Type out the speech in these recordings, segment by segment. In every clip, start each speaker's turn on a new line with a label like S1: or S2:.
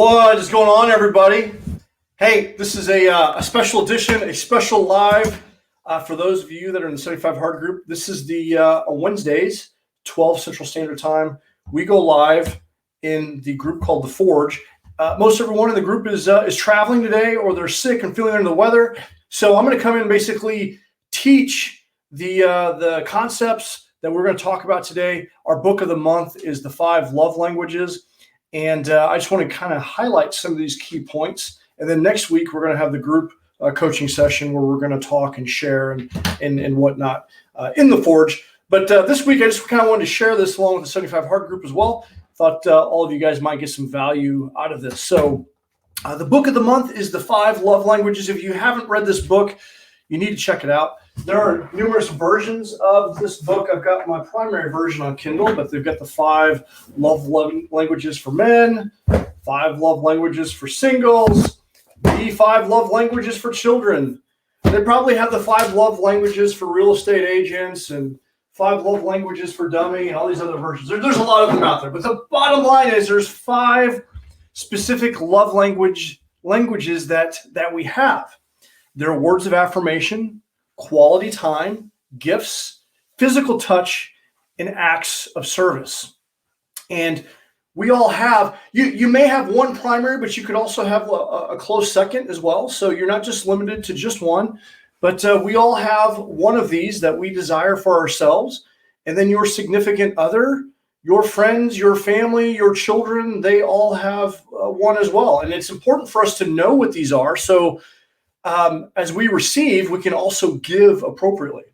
S1: What is going on, everybody? Hey, this is a special edition, a special live for those of you that are in the 75 Hard group. This is the Wednesdays, 12 Central Standard Time. We go live in the group called The Forge. Most everyone in the group is traveling today, or they're sick and feeling under the weather. So I'm going to come in and basically teach the concepts that we're going to talk about today. Our book of the month is The 5 Love Languages. And I just want to kind of highlight some of these key points. And then next week, we're going to have the group coaching session where we're going to talk and share and whatnot in the Forge. But this week, I just kind of wanted to share this along with the 75 Hard group as well. Thought all of you guys might get some value out of this. So the book of the month is The 5 Love Languages. If you haven't read this book, you need to check it out. There are numerous versions of this book. I've got my primary version on Kindle, but they've got the 5 love languages for men, 5 love languages for singles, the 5 love languages for children. They probably have the 5 love languages for real estate agents and 5 love languages for dummy and all these other versions. There's a lot of them out there. But the bottom line is there's 5 specific love languages that we have. There are words of affirmation, quality time, gifts, physical touch, and acts of service. And we all have, you may have one primary, but you could also have a close second as well. So you're not just limited to just one, but we all have one of these that we desire for ourselves. And then your significant other, your friends, your family, your children, they all have one as well. And it's important for us to know what these are. So as we receive, we can also give appropriately.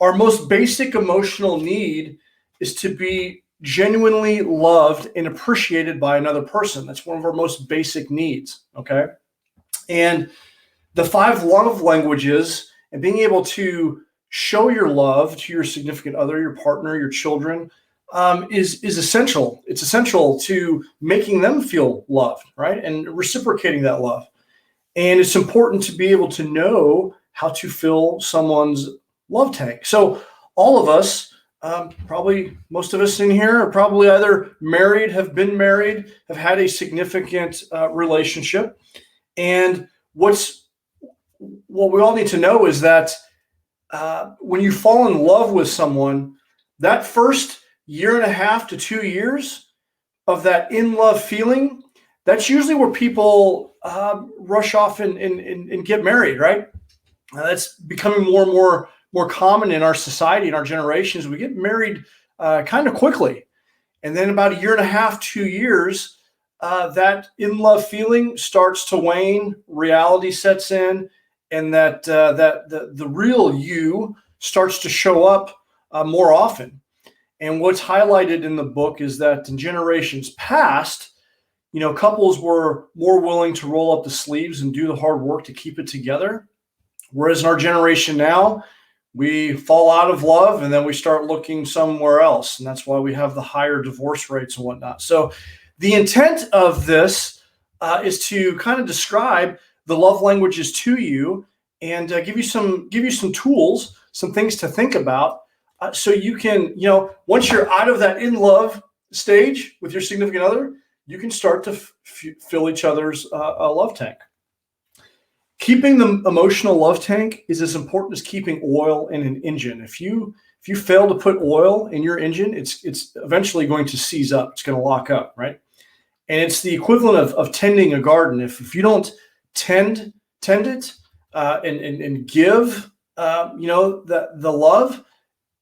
S1: Our most basic emotional need is to be genuinely loved and appreciated by another person. That's one of our most basic needs, okay? And the 5 love languages and being able to show your love to your significant other, your partner, your children, is essential. It's essential to making them feel loved, right? And reciprocating that love. And it's important to be able to know how to fill someone's love tank. So all of us, probably most of us in here are probably either married, have been married, have had a significant relationship. And what we all need to know is that when you fall in love with someone, that first 1.5 to 2 years of that in-love feeling, that's usually where people rush off and get married, right? That's becoming more and more common in our society, in our generations. We get married kind of quickly. And then about 1.5 to 2 years, that in-love feeling starts to wane, reality sets in, and that the real you starts to show up more often. And what's highlighted in the book is that in generations past, couples were more willing to roll up the sleeves and do the hard work to keep it together. Whereas in our generation now, we fall out of love and then we start looking somewhere else. And that's why we have the higher divorce rates and whatnot. So the intent of this is to kind of describe the love languages to you and give you some tools, some things to think about. So you can, once you're out of that in love stage with your significant other, you can start to fill each other's love tank. Keeping the emotional love tank is as important as keeping oil in an engine. If you fail to put oil in your engine, it's eventually going to seize up. It's going to lock up, right? And it's the equivalent of tending a garden. If you don't tend it and give the love,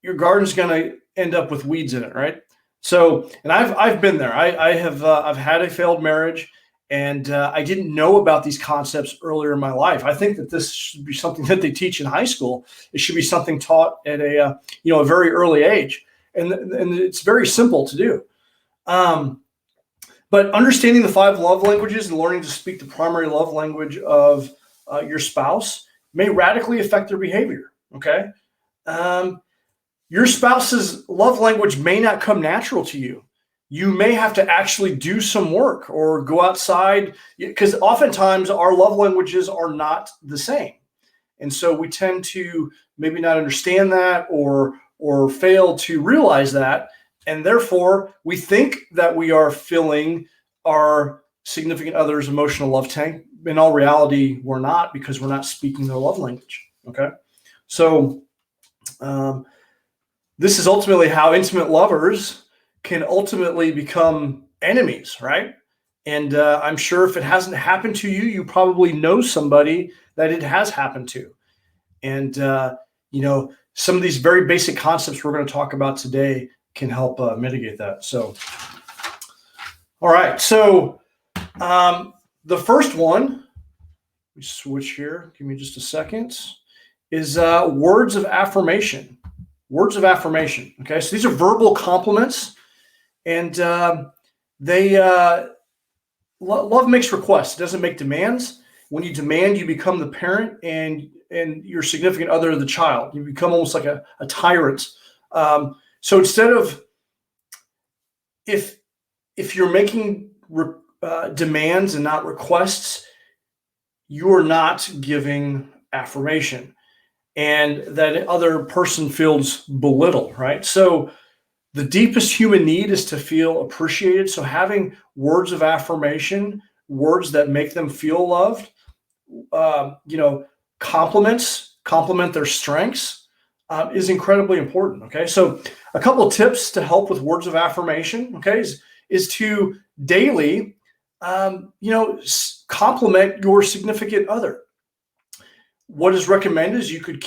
S1: your garden's going to end up with weeds in it, right? So, and I've been there. I've had a failed marriage, and I didn't know about these concepts earlier in my life. I think that this should be something that they teach in high school. It should be something taught at a very early age, and it's very simple to do. But understanding the 5 love languages and learning to speak the primary love language of your spouse may radically affect their behavior. Okay. Your spouse's love language may not come natural to you. You may have to actually do some work or go outside, because oftentimes our love languages are not the same. And so we tend to maybe not understand that or fail to realize that. And therefore, we think that we are filling our significant other's emotional love tank. In all reality, we're not, because we're not speaking their love language. Okay. So this is ultimately how intimate lovers can ultimately become enemies, right? And I'm sure if it hasn't happened to you, you probably know somebody that it has happened to. And, some of these very basic concepts we're going to talk about today can help mitigate that. So, all right. So the first one, we switch here. Give me just a second, is words of affirmation. Words of affirmation. Okay. So these are verbal compliments, and love makes requests. It doesn't make demands. When you demand, you become the parent, and your significant other the child. You become almost like a tyrant. So instead of, if you're making demands and not requests, you're not giving affirmation, and that other person feels belittled, right? So the deepest human need is to feel appreciated. So having words of affirmation, words that make them feel loved, compliment their strengths, is incredibly important. Okay. So a couple of tips to help with words of affirmation, okay, is to daily, compliment your significant other. What is recommended is you could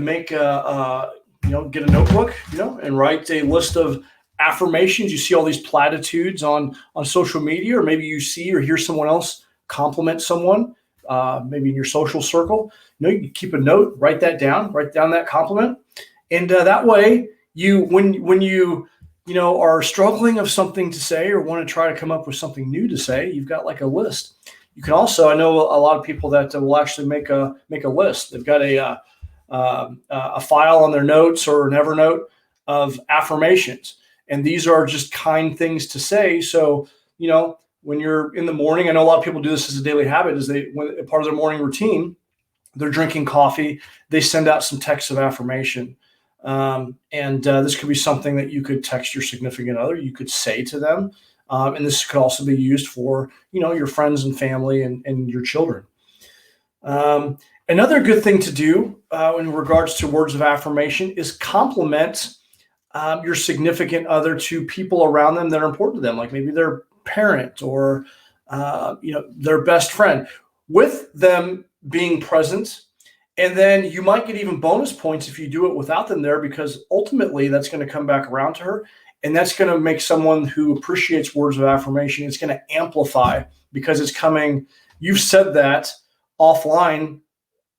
S1: make get a notebook, and write a list of affirmations. You see all these platitudes on social media, or maybe you see or hear someone else compliment someone, maybe in your social circle. You can keep a note, write that down, write down that compliment. And that way when you are struggling of something to say, or want to try to come up with something new to say, you've got like a list. You can also, I know a lot of people that will actually make a list. They've got a file on their notes or an Evernote of affirmations. And these are just kind things to say. So, when you're in the morning, I know a lot of people do this as a daily habit, is when part of their morning routine, they're drinking coffee, they send out some texts of affirmation. This could be something that you could text your significant other, you could say to them. And this could also be used for, your friends and family and your children. Another good thing to do in regards to words of affirmation is compliment your significant other to people around them that are important to them, like maybe their parent or their best friend, with them being present. And then you might get even bonus points if you do it without them there, because ultimately that's going to come back around to her. And that's going to make someone who appreciates words of affirmation, it's going to amplify, because it's coming, you've said that offline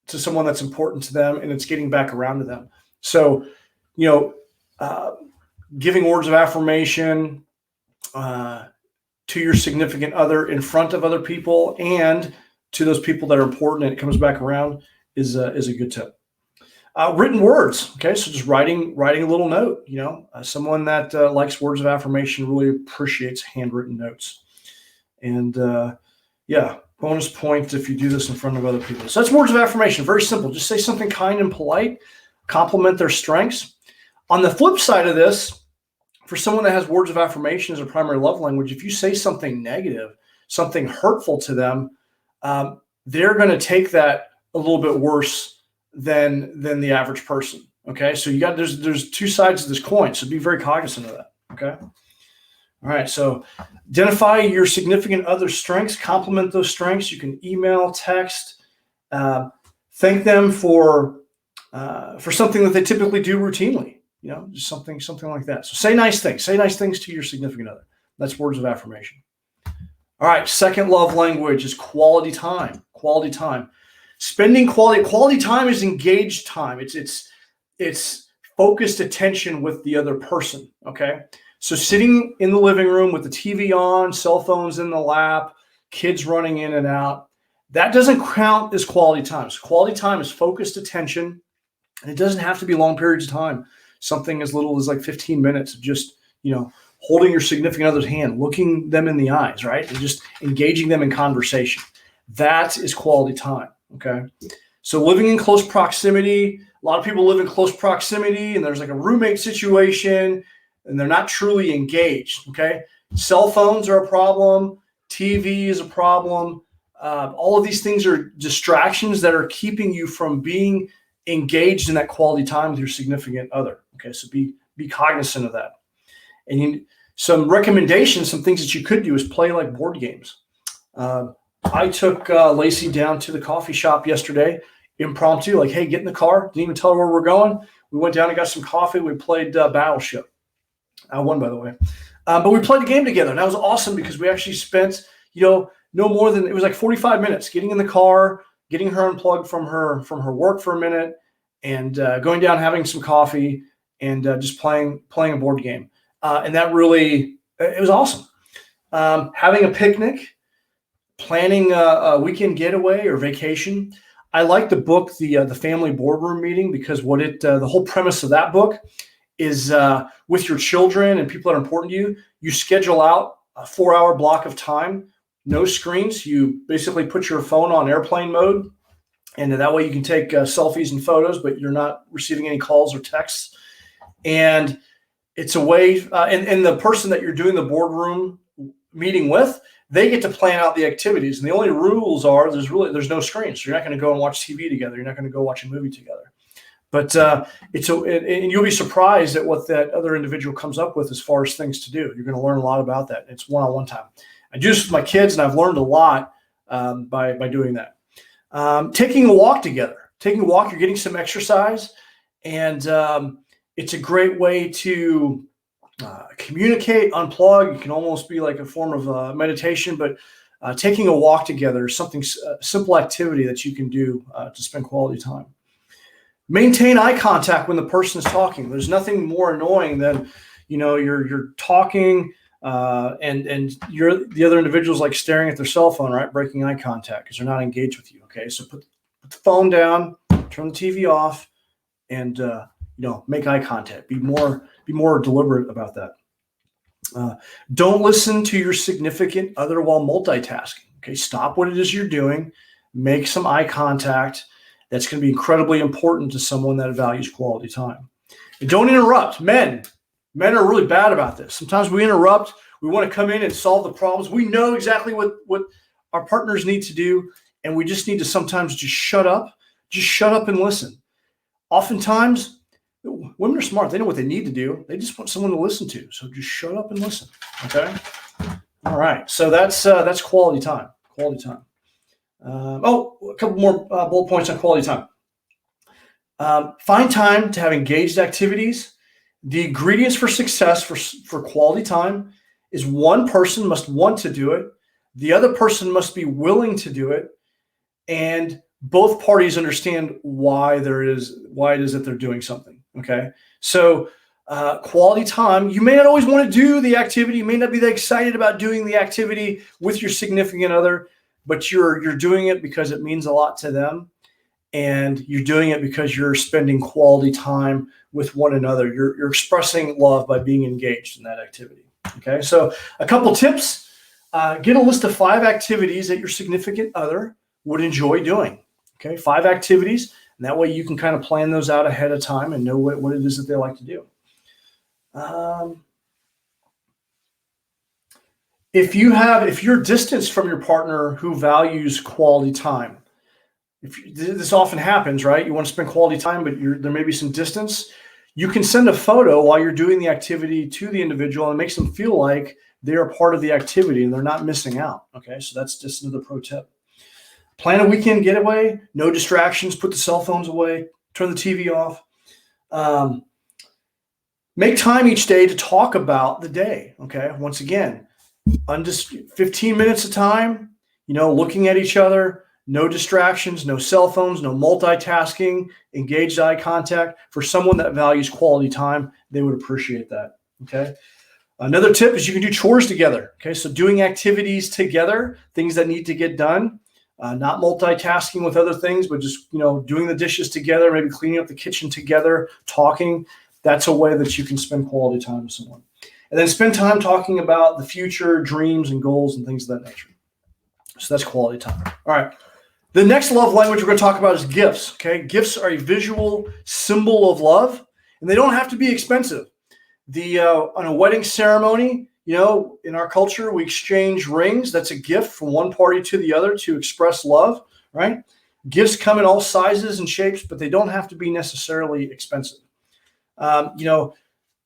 S1: to someone that's important to them, and it's getting back around to them. So, giving words of affirmation to your significant other in front of other people and to those people that are important, and it comes back around, is a good tip. Written words. Okay. So just writing a little note, someone that likes words of affirmation really appreciates handwritten notes. And bonus point if you do this in front of other people. So that's words of affirmation. Very simple. Just say something kind and polite, compliment their strengths. On the flip side of this, for someone that has words of affirmation as a primary love language, if you say something negative, something hurtful to them, they're going to take that a little bit worse than the average person. Okay. So there's two sides of this coin. So be very cognizant of that. Okay. All right. So identify your significant other's strengths, compliment those strengths. You can email, text, thank them for something that they typically do routinely, just something like that. So say nice things to your significant other. That's words of affirmation. All right. Second love language is quality time. Spending quality time is engaged time. It's focused attention with the other person. Okay. So sitting in the living room with the TV on, cell phones in the lap, kids running in and out, that doesn't count as quality time. So quality time is focused attention, and it doesn't have to be long periods of time. Something as little as like 15 minutes of just, holding your significant other's hand, looking them in the eyes, right? And just engaging them in conversation. That is quality time. Okay. So living in close proximity, a lot of people live in close proximity, and there's like a roommate situation, and they're not truly engaged. Okay. Cell phones are a problem. TV is a problem. All of these things are distractions that are keeping you from being engaged in that quality time with your significant other. Okay, so be cognizant of that. And some recommendations, some things that you could do is play like board games. I took Lacey down to the coffee shop yesterday, impromptu, like, hey, get in the car. Didn't even tell her where we're going. We went down and got some coffee. We played Battleship. I won, by the way. But we played the game together, and that was awesome because we actually spent, no more than, it was like 45 minutes getting in the car, getting her unplugged from her work for a minute, and going down, having some coffee, and just playing a board game. And that really, it was awesome. Having a picnic, planning a weekend getaway or vacation. I like the book, the Family Boardroom Meeting, because the whole premise of that book is with your children and people that are important to you, you schedule out a 4-hour block of time, no screens. You basically put your phone on airplane mode, and that way you can take selfies and photos, but you're not receiving any calls or texts. And it's a way, and the person that you're doing the boardroom meeting with, they get to plan out the activities. And the only rules are there's no screens. So you're not going to go and watch TV together. You're not going to go watch a movie together. But and you'll be surprised at what that other individual comes up with as far as things to do. You're going to learn a lot about that. It's one-on-one time. I do this with my kids, and I've learned a lot by doing that. Taking a walk together. Taking a walk, you're getting some exercise, and it's a great way to communicate, unplug. It can almost be like a form of meditation, but taking a walk together is something simple activity that you can do to spend quality time. Maintain eye contact when the person is talking. There's nothing more annoying than, you're talking and the other individual's like staring at their cell phone, right? Breaking eye contact because they're not engaged with you. Okay, so put the phone down, turn the TV off, and make eye contact. Be more deliberate about that. Don't listen to your significant other while multitasking. Okay, stop what it is you're doing. Make some eye contact. That's going to be incredibly important to someone that values quality time. And don't interrupt. Men are really bad about this. Sometimes we interrupt. We want to come in and solve the problems. We know exactly what our partners need to do, and we just need to sometimes just shut up. Just shut up and listen. Oftentimes, women are smart. They know what they need to do. They just want someone to listen to. So just shut up and listen. Okay? All right. So that's quality time. Quality time. A couple more bullet points on quality time. Find time to have engaged activities. The ingredients for success for quality time is one person must want to do it. The other person must be willing to do it. And both parties understand why it is that they're doing something. Okay. So quality time, you may not always want to do the activity. You may not be that excited about doing the activity with your significant other, but you're doing it because it means a lot to them, and you're doing it because you're spending quality time with one another. You're expressing love by being engaged in that activity. Okay, so a couple tips: get a list of 5 activities that your significant other would enjoy doing. Okay, 5 activities, and that way you can kind of plan those out ahead of time and know what it is that they like to do. If you're distanced from your partner who values quality time, this often happens, right? You want to spend quality time, but there may be some distance. You can send a photo while you're doing the activity to the individual, and it makes them feel like they are part of the activity and they're not missing out. Okay, so that's just another pro tip. Plan a weekend getaway, no distractions, put the cell phones away, turn the TV off. Make time each day to talk about the day. Okay, once again, 15 minutes of time, looking at each other, no distractions, no cell phones, no multitasking, engaged eye contact. For someone that values quality time, they would appreciate that. Okay. Another tip is you can do chores together. Okay. So doing activities together, things that need to get done, not multitasking with other things, but just, doing the dishes together, maybe cleaning up the kitchen together, talking. That's a way that you can spend quality time with someone. And then spend time talking about the future, dreams, and goals and things of that nature. So that's quality time. All right. The next love language we're going to talk about is gifts. Okay. Gifts are a visual symbol of love, and they don't have to be expensive. On a wedding ceremony, in our culture, we exchange rings. That's a gift from one party to the other to express love, right? Gifts come in all sizes and shapes, but they don't have to be necessarily expensive.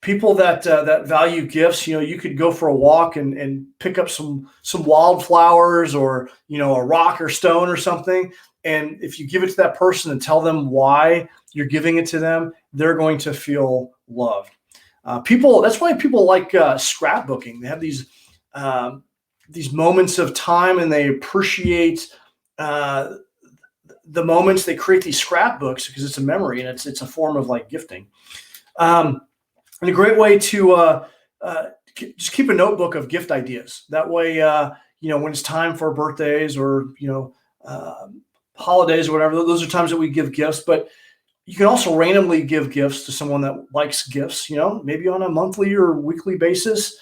S1: People that value gifts, you could go for a walk and pick up some wildflowers or a rock or stone or something, and if you give it to that person and tell them why you're giving it to them, they're going to feel loved. That's why people like scrapbooking. They have these moments of time, and they appreciate the moments. They create these scrapbooks because it's a memory, and it's a form of like gifting. And a great way to just keep a notebook of gift ideas. That way, when it's time for birthdays or holidays or whatever, those are times that we give gifts. But you can also randomly give gifts to someone that likes gifts. Maybe on a monthly or weekly basis.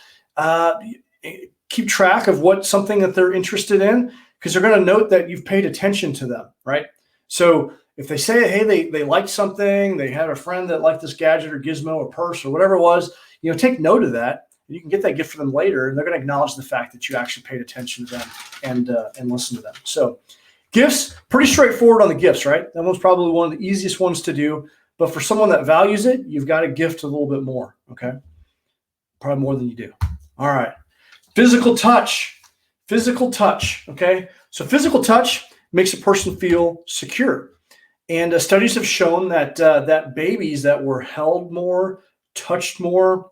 S1: Keep track of something that they're interested in, because they're going to note that you've paid attention to them, right? So if they say, hey, they liked something, they had a friend that liked this gadget or gizmo or purse or whatever it was, take note of that. And you can get that gift for them later, and they're going to acknowledge the fact that you actually paid attention to them and listen to them. So gifts, pretty straightforward on the gifts, right? That one's probably one of the easiest ones to do. But for someone that values it, you've got to gift a little bit more, okay? Probably more than you do. All right. Physical touch, okay? So physical touch makes a person feel secure. And studies have shown that babies that were held more, touched more,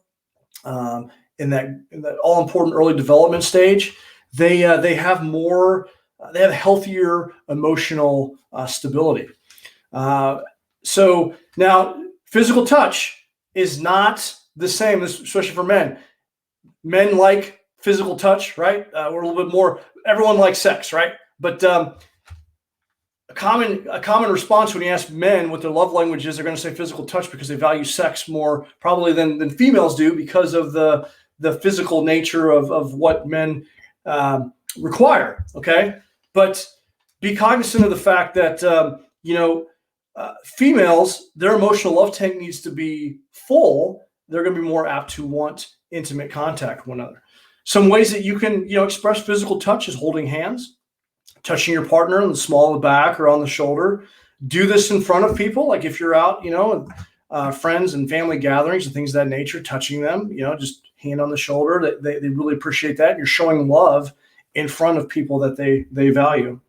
S1: in that all important early development stage, they have healthier emotional stability. So now, physical touch is not the same, especially for men. Men like physical touch, right? We're a little bit more. Everyone likes sex, right? But a common response when you ask men what their love language is, they're going to say physical touch, because they value sex more probably than females do, because of the physical nature of what men require. Okay, but be cognizant of the fact that females, their emotional love tank needs to be full. They're going to be more apt to want intimate contact with one another. Some ways that you can express physical touch is holding hands, touching your partner on the small of the back or on the shoulder. Do this in front of people, like if you're out, friends and family gatherings and things of that nature, touching them, just hand on the shoulder. They really appreciate that. You're showing love in front of people that they value.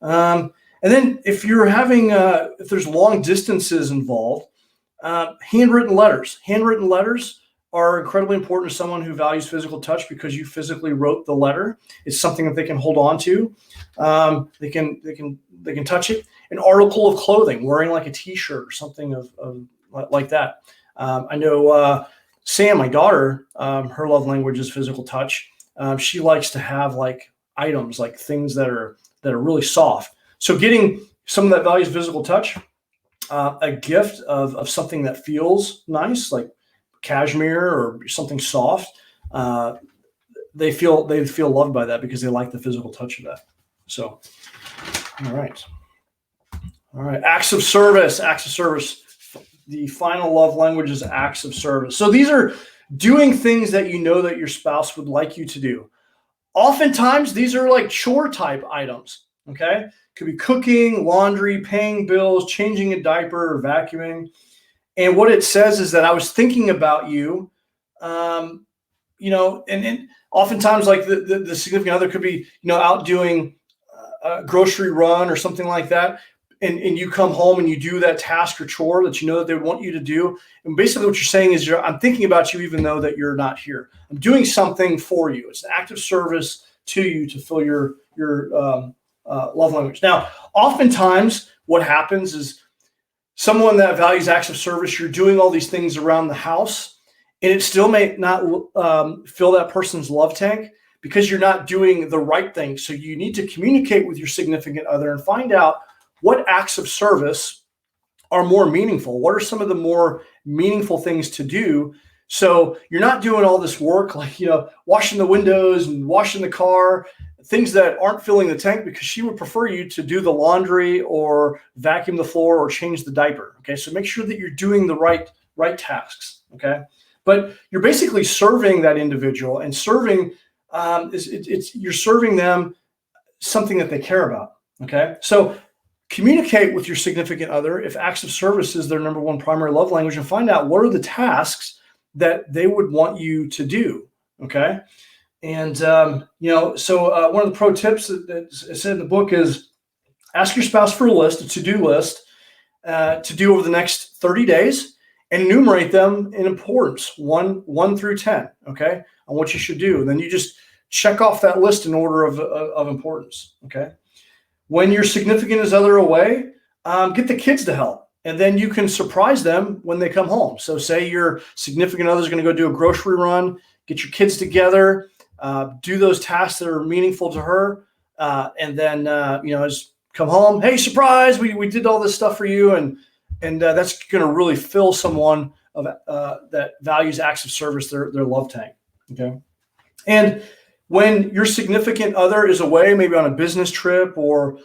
S1: And then if you're having, if there's long distances involved, handwritten letters are incredibly important to someone who values physical touch, because you physically wrote the letter. It's something that they can hold on to. They can touch it. An article of clothing, wearing like a T-shirt or something of like that. I know Sam, my daughter, her love language is physical touch. She likes to have like items, like things that are really soft. So getting someone that values physical touch, a gift of something that feels nice, like cashmere or something soft, they feel loved by that, because they like the physical touch of that. So, all right. Acts of service. The final love language is acts of service. So these are doing things that that your spouse would like you to do. Oftentimes, these are like chore type items. Okay, could be cooking, laundry, paying bills, changing a diaper, or vacuuming. And what it says is that I was thinking about you, and oftentimes like the significant other could be, out doing a grocery run or something like that. And you come home and you do that task or chore that that they want you to do. And basically what you're saying is I'm thinking about you even though that you're not here. I'm doing something for you. It's an act of service to you to fill your love language. Now, oftentimes what happens is someone that values acts of service, you're doing all these things around the house, and it still may not fill that person's love tank, because you're not doing the right thing. So you need to communicate with your significant other and find out what acts of service are more meaningful. What are some of the more meaningful things to do? So you're not doing all this work, like, washing the windows and washing the car, things that aren't filling the tank, because she would prefer you to do the laundry or vacuum the floor or change the diaper. Okay. So make sure that you're doing the right tasks. Okay. but you're basically serving that individual, and serving you're serving them something that they care about. Okay, so communicate with your significant other if acts of service is their number one primary love language, and find out what are the tasks that they would want you to do. Okay, and so one of the pro tips that's in the book is ask your spouse for a to-do list to do over the next 30 days, and enumerate them in importance, 1 through 10. Okay, on what you should do, and then you just check off that list in order of importance. Okay. When your significant other away, get the kids to help, and then you can surprise them when they come home. So say your significant other is going to go do a grocery run, get your kids together, do those tasks that are meaningful to her, and then just come home. Hey, surprise! We did all this stuff for you, and that's going to really fill someone of that values acts of service their love tank. Okay, and when your significant other is away, maybe on a business trip or,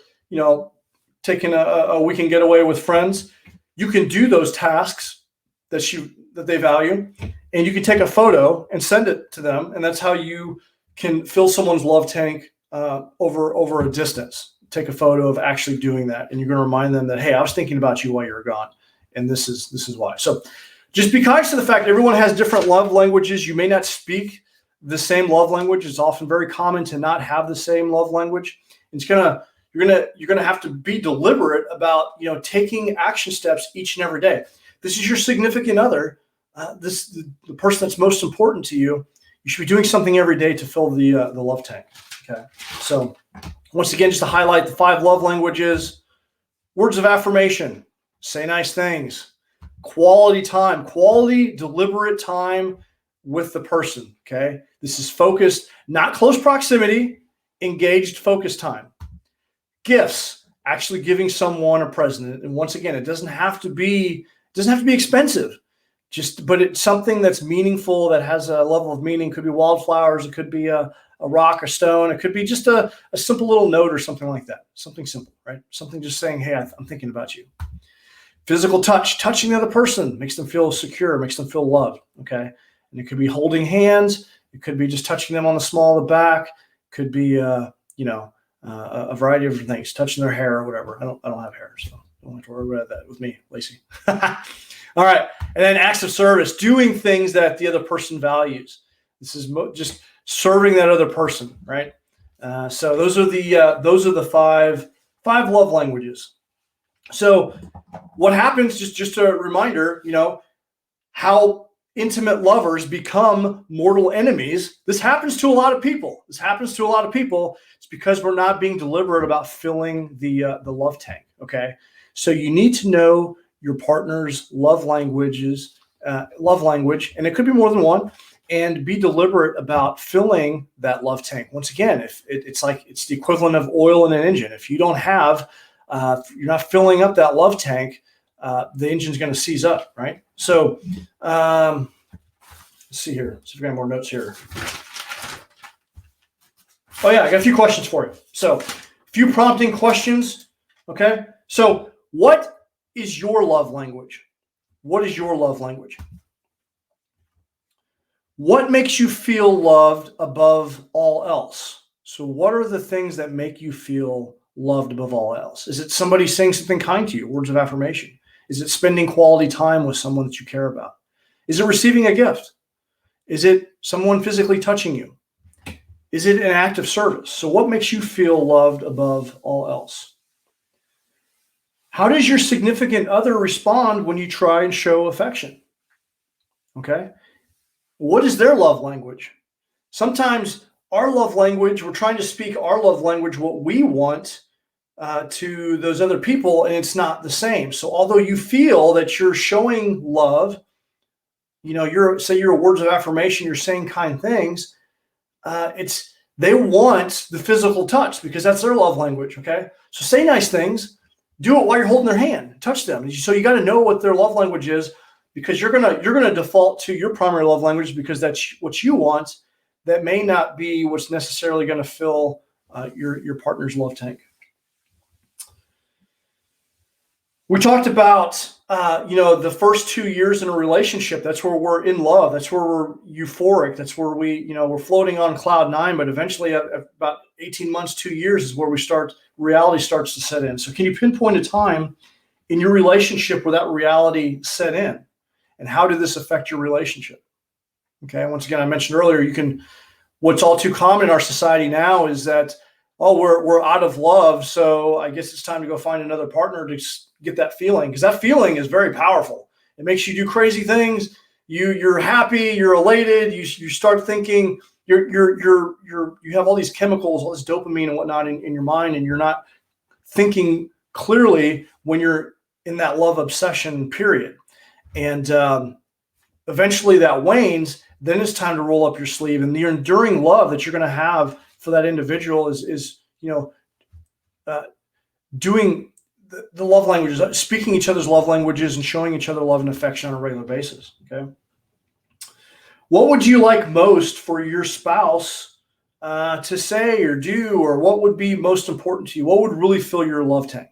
S1: taking a weekend getaway with friends, you can do those tasks that they value, and you can take a photo and send it to them. And that's how you can fill someone's love tank over a distance. Take a photo of actually doing that. And you're going to remind them that, hey, I was thinking about you while you were gone. And this is why. So just be conscious of the fact that everyone has different love languages. You may not speak the same love language. It's often very common to not have the same love language. You're gonna have to be deliberate about taking action steps each and every day. This is your significant other, the person that's most important to you. You should be doing something every day to fill the love tank. Okay. So once again, just to highlight the 5 love languages: words of affirmation, say nice things, quality time, quality deliberate time with the person. Okay. This is focused, not close proximity, engaged, focused time. Gifts, actually giving someone a present. And once again, it doesn't have to be expensive, but it's something that's meaningful, that has a level of meaning. It could be wildflowers. It could be a rock, a stone. It could be just a simple little note or something like that. Something simple, right? Something just saying, hey, I'm thinking about you. Physical touch, touching the other person makes them feel secure, makes them feel loved. Okay. And it could be holding hands. It could be just touching them on the small of the back. It could be, a variety of different things, touching their hair or whatever. I don't have hair, so don't have to worry about that with me, Lacey. All right. And then acts of service, doing things that the other person values. This is just serving that other person, right? So those are the five love languages. So what happens, just a reminder, how intimate lovers become mortal enemies. This happens to a lot of people. It's because we're not being deliberate about filling the love tank. Okay. So you need to know your partner's love language, and it could be more than one, and be deliberate about filling that love tank. Once again, if it's the equivalent of oil in an engine. If you don't have, you're not filling up that love tank, the engine's going to seize up, right? So let's see here. See if we got more notes here. Oh yeah, I got a few questions for you. So a few prompting questions. Okay. So what is your love language? What is your love language? What makes you feel loved above all else? So what are the things that make you feel loved above all else? Is it somebody saying something kind to you, words of affirmation? Is it spending quality time with someone that you care about? Is it receiving a gift? Is it someone physically touching you? Is it an act of service? So what makes you feel loved above all else? How does your significant other respond when you try and show affection? Okay. What is their love language? Sometimes our love language, we're trying to speak our love language, what we want to those other people, and it's not the same. So although you feel that you're showing love, you're words of affirmation, you're saying kind things, they want the physical touch because that's their love language. Okay. So say nice things, do it while you're holding their hand, touch them. So you got to know what their love language is, because you're gonna default to your primary love language because that's what you want. That may not be what's necessarily going to fill your partner's love tank. We talked about the first 2 years in a relationship, that's where we're in love. That's where we're euphoric. That's where we're floating on cloud nine. But eventually, at about 18 months, 2 years is where reality starts to set in. So can you pinpoint a time in your relationship where that reality set in? And how did this affect your relationship? Okay. Once again, I mentioned earlier, what's all too common in our society now is that, we're out of love. So I guess it's time to go find another partner to get that feeling. Because that feeling is very powerful. It makes you do crazy things. You're happy, you're elated. You start thinking you have all these chemicals, all this dopamine and whatnot in your mind, and you're not thinking clearly when you're in that love obsession period. And eventually that wanes. Then it's time to roll up your sleeve, and the enduring love that you're going to have for that individual is doing the love languages, speaking each other's love languages, and showing each other love and affection on a regular basis. Okay. What would you like most for your spouse to say or do, or what would be most important to you? What would really fill your love tank?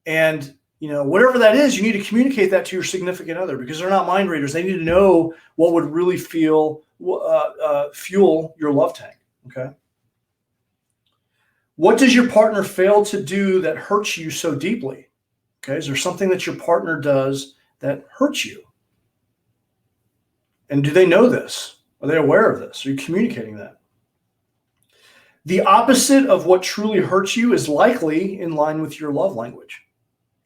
S1: And whatever that is, you need to communicate that to your significant other, because they're not mind readers. They need to know what would really fuel your love tank. Okay. What does your partner fail to do that hurts you so deeply? Okay. Is there something that your partner does that hurts you? And do they know this? Are they aware of this? Are you communicating that? The opposite of what truly hurts you is likely in line with your love language.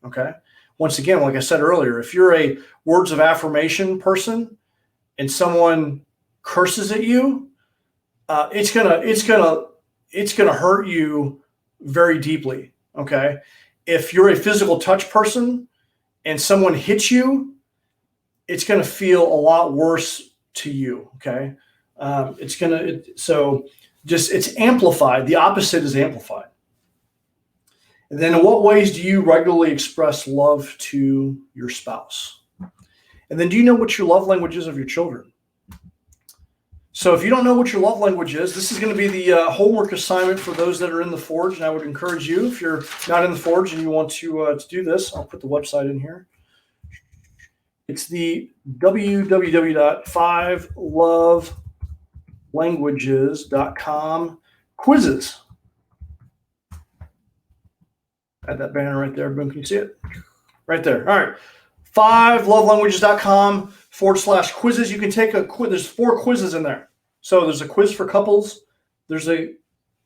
S1: Okay. Once again, like I said earlier, if you're a words of affirmation person and someone curses at you, it's gonna hurt you very deeply. Okay. If you're a physical touch person and someone hits you, it's gonna feel a lot worse to you. Okay. It's amplified. The opposite is amplified. And then in what ways do you regularly express love to your spouse? And then do you know what your love language is of your children? So if you don't know what your love language is, this is going to be the homework assignment for those that are in the Forge. And I would encourage you, if you're not in the Forge and you want to do this, I'll put the website in here. It's the www.5lovelanguages.com quizzes. Add that banner right there. Boom. Can you see it? Right there. All right. 5lovelanguages.com/quizzes. You can take a quiz. There's 4 quizzes in there. So there's a quiz for couples. There's a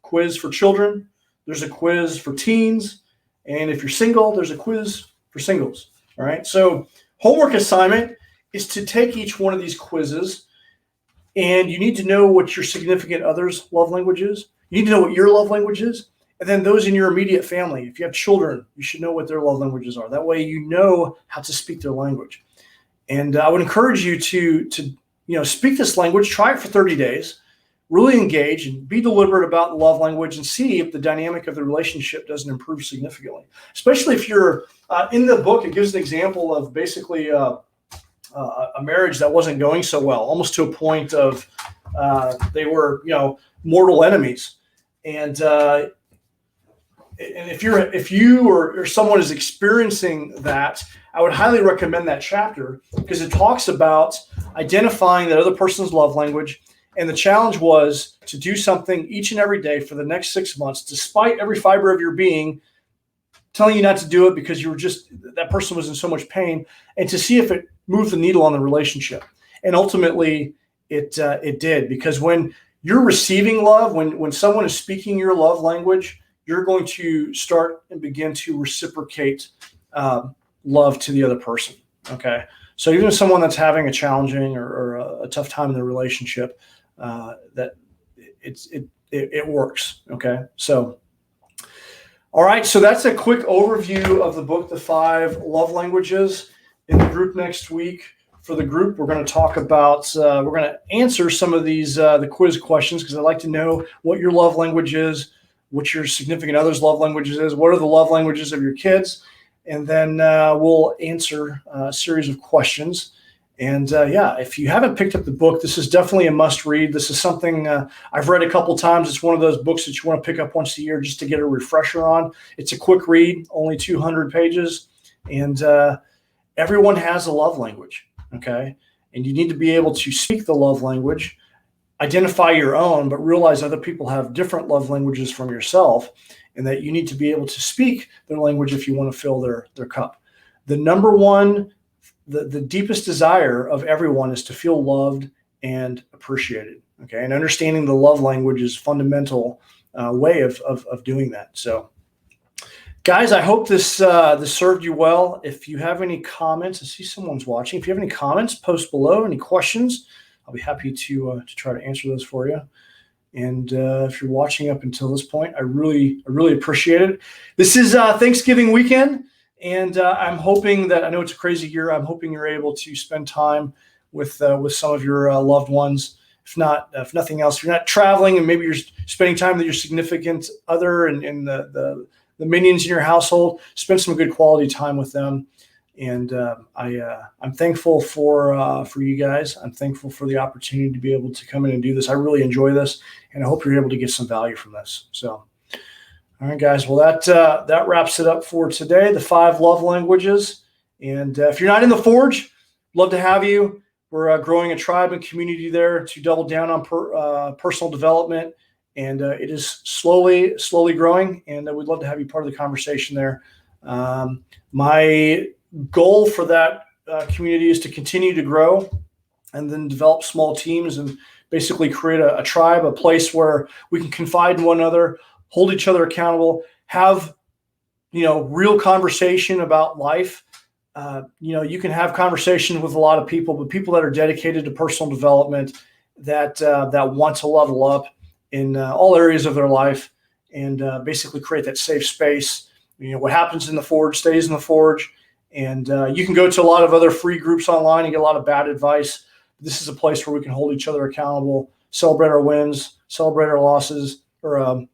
S1: quiz for children. There's a quiz for teens. And if you're single, there's a quiz for singles. All right. So homework assignment is to take each one of these quizzes, and you need to know what your significant other's love language is. You need to know what your love language is. And then those in your immediate family, if you have children, you should know what their love languages are. That way you know how to speak their language. And I would encourage you to speak this language, try it for 30 days, really engage and be deliberate about the love language and see if the dynamic of the relationship doesn't improve significantly. Especially if you're in the book, it gives an example of basically a marriage that wasn't going so well, almost to a point of they were, mortal enemies. And if you or someone is experiencing that, I would highly recommend that chapter, because it talks about identifying that other person's love language. And the challenge was to do something each and every day for the next 6 months, despite every fiber of your being telling you not to do it because that person was in so much pain, and to see if it moved the needle on the relationship. And ultimately it did, because when you're receiving love, when someone is speaking your love language, you're going to start and begin to reciprocate love to the other person. Okay. So even someone that's having a challenging or a tough time in the relationship, that it works. Okay. So, all right. So that's a quick overview of the book, The 5 Love Languages. In the group next week, for the group, we're going to talk about, we're going to answer some of these, the quiz questions, because I'd like to know what your love language is, what your significant other's love languages is, what are the love languages of your kids, and then we'll answer a series of questions. And if you haven't picked up the book, this is definitely a must read. This is something I've read a couple times. It's one of those books that you want to pick up once a year just to get a refresher on. It's a quick read, only 200 pages. And everyone has a love language, okay? And you need to be able to speak the love language, identify your own, but realize other people have different love languages from yourself, and that you need to be able to speak their language if you want to fill their cup. The number one, the deepest desire of everyone is to feel loved and appreciated, okay? And understanding the love language is a fundamental way of doing that. So, guys, I hope this served you well. If you have any comments, I see someone's watching. If you have any comments, post below. Any questions, I'll be happy to try to answer those for you. And if you're watching up until this point, I really appreciate it. This is Thanksgiving weekend, and I'm hoping that, I know it's a crazy year, I'm hoping you're able to spend time with some of your loved ones. If nothing else, if you're not traveling and maybe you're spending time with your significant other and the minions in your household, spend some good quality time with them. And I'm thankful for you guys. I'm thankful for the opportunity to be able to come in and do this. I really enjoy this, and I hope you're able to get some value from this. So, all right, guys. Well, that wraps it up for today. The 5 love languages. And if you're not in the Forge, love to have you. We're growing a tribe and community there to double down on personal development, and it is slowly growing. And we'd love to have you part of the conversation there. My goal for that community is to continue to grow, and then develop small teams and basically create a tribe, a place where we can confide in one another, hold each other accountable, have real conversation about life. You can have conversations with a lot of people, but people that are dedicated to personal development, that want to level up in all areas of their life, and basically create that safe space. What happens in the Forge stays in the Forge, and you can go to a lot of other free groups online and get a lot of bad advice. This is a place where we can hold each other accountable, celebrate our wins, celebrate our losses, or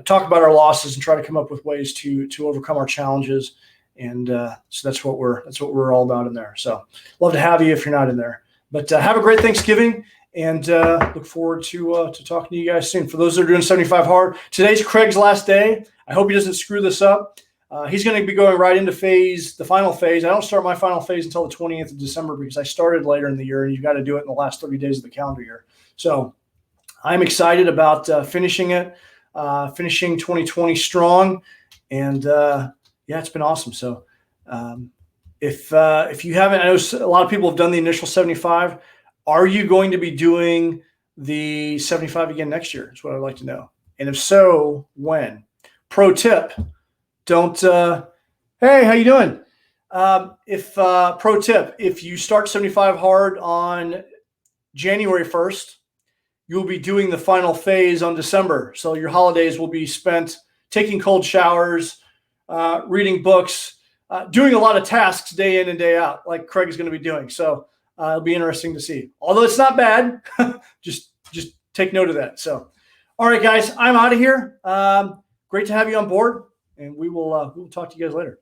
S1: talk about our losses and try to come up with ways to overcome our challenges. And so that's what we're all about in there. So love to have you if you're not in there. But have a great Thanksgiving, and look forward to talking to you guys soon. For those that are doing 75 hard, today's Craig's last day. I hope he doesn't screw this up. He's going to be going right into the final phase. I don't start my final phase until the 20th of December because I started later in the year, and you've got to do it in the last 30 days of the calendar year. So I'm excited about finishing it, finishing 2020 strong, and it's been awesome. So if you haven't, I know a lot of people have done the initial 75. Are you going to be doing the 75 again next year? Is what I'd like to know. And if so, when? Pro tip. Don't, hey, how you doing? Pro tip, if you start 75 hard on January 1st, you'll be doing the final phase on December. So your holidays will be spent taking cold showers, reading books, doing a lot of tasks day in and day out, like Craig is going to be doing. So it'll be interesting to see. Although it's not bad, just take note of that. So, all right, guys, I'm out of here. Great to have you on board. And we will talk to you guys later.